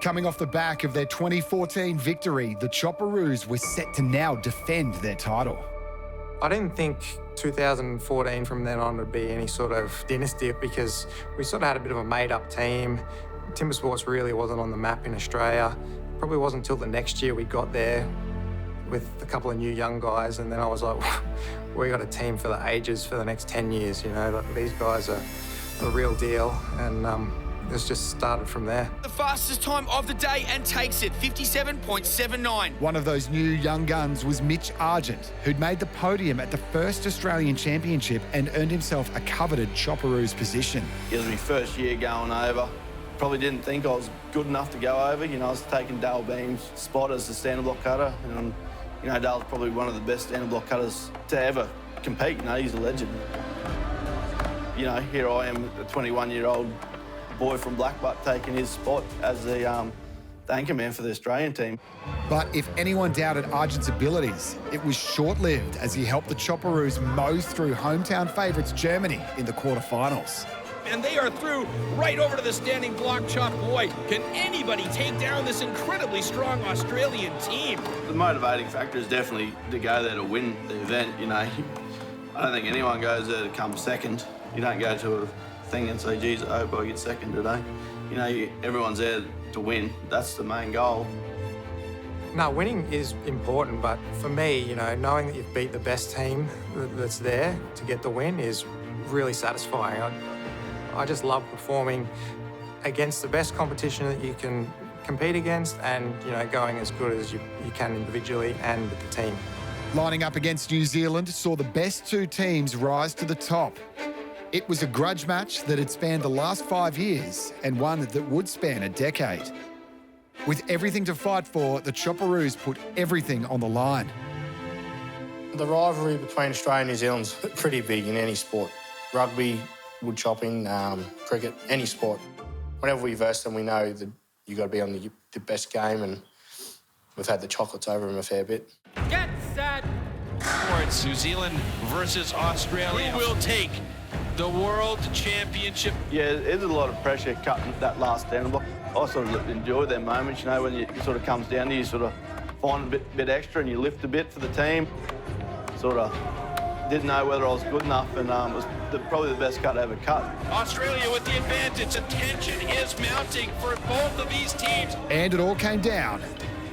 Coming off the back of their 2014 victory, the Chopperoos were set to now defend their title. I didn't think 2014 from then on would be any sort of dynasty because we sort of had a bit of a made-up team. TIMBERSPORTS really wasn't on the map in Australia. Probably wasn't until the next year we got there with a couple of new young guys, and then I was like, we got a team for the ages for the next 10 years, you know, like, these guys are the real deal, and it's just started from there. The fastest time of the day and takes it, 57.79. One of those new young guns was Mitch Argent, who'd made the podium at the first Australian Championship and earned himself a coveted Chopperoos position. It was my first year going over. Probably didn't think I was good enough to go over. You know, I was taking Dale Beam's spot as the standard block cutter. And, you know, Dale's probably one of the best standard block cutters to ever compete. You know, he's a legend. You know, here I am, a 21-year-old boy from Blackbutt taking his spot as the anchorman for the Australian team. But if anyone doubted Argent's abilities, it was short-lived as he helped the Chopperoos mose through hometown favourites Germany in the quarterfinals. And they are through right over to the standing block. Chop, boy, can anybody take down this incredibly strong Australian team? The motivating factor is definitely to go there to win the event. You know, I don't think anyone goes there to come second. You don't go to a thing and say, geez, I hope I get second today. You know, everyone's there to win. That's the main goal. No, winning is important, but for me, you know, knowing that you've beat the best team that's there to get the win is really satisfying. I just love performing against the best competition that you can compete against and, you know, going as good as you can individually and with the team. Lining up against New Zealand saw the best two teams rise to the top. It was a grudge match that had spanned the last 5 years and one that would span a decade. With everything to fight for, the Chopperoos put everything on the line. The rivalry between Australia and New Zealand's pretty big in any sport. Rugby, wood chopping, cricket, any sport. Whenever we verse them, we know that you've got to be on the best game, and we've had the chocolates over them a fair bit. Get set! It's New Zealand versus Australia. Who will take the World Championship? Yeah, there's a lot of pressure cutting that last standard block. I sort of enjoy them moments, you know, when it sort of comes down to you, sort of find a bit extra and you lift a bit for the team. Sort of didn't know whether I was good enough, and it was probably the best cut I ever cut. Australia with the advantage. The tension is mounting for both of these teams. And it all came down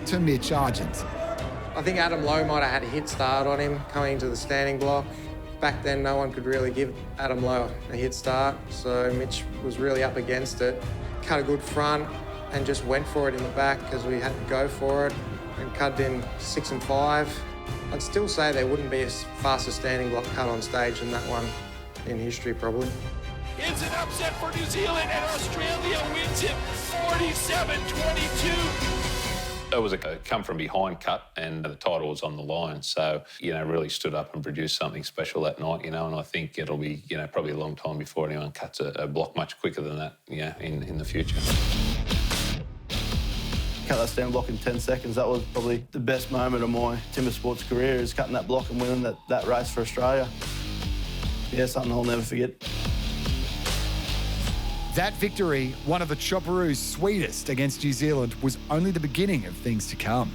to Mitch Argent. I think Adam Lowe might have had a hit start on him coming into the standing block. Back then, no one could really give Adam Lowe a hit start, so Mitch was really up against it. Cut a good front and just went for it in the back because we had to go for it, and cut in 6 and 5. I'd still say there wouldn't be a faster standing block cut on stage than that one in history, probably. It's an upset for New Zealand, and Australia wins it 47-22. It was a come-from-behind cut, and the title was on the line. So, you know, really stood up and produced something special that night, you know, and I think it'll be, you know, probably a long time before anyone cuts a block much quicker than that, you know, in the future. Cut that standard block in 10 seconds. That was probably the best moment of my TIMBERSPORTS career, is cutting that block and winning that race for Australia. Yeah, something I'll never forget. That victory, one of the Chopperoos' sweetest against New Zealand, was only the beginning of things to come.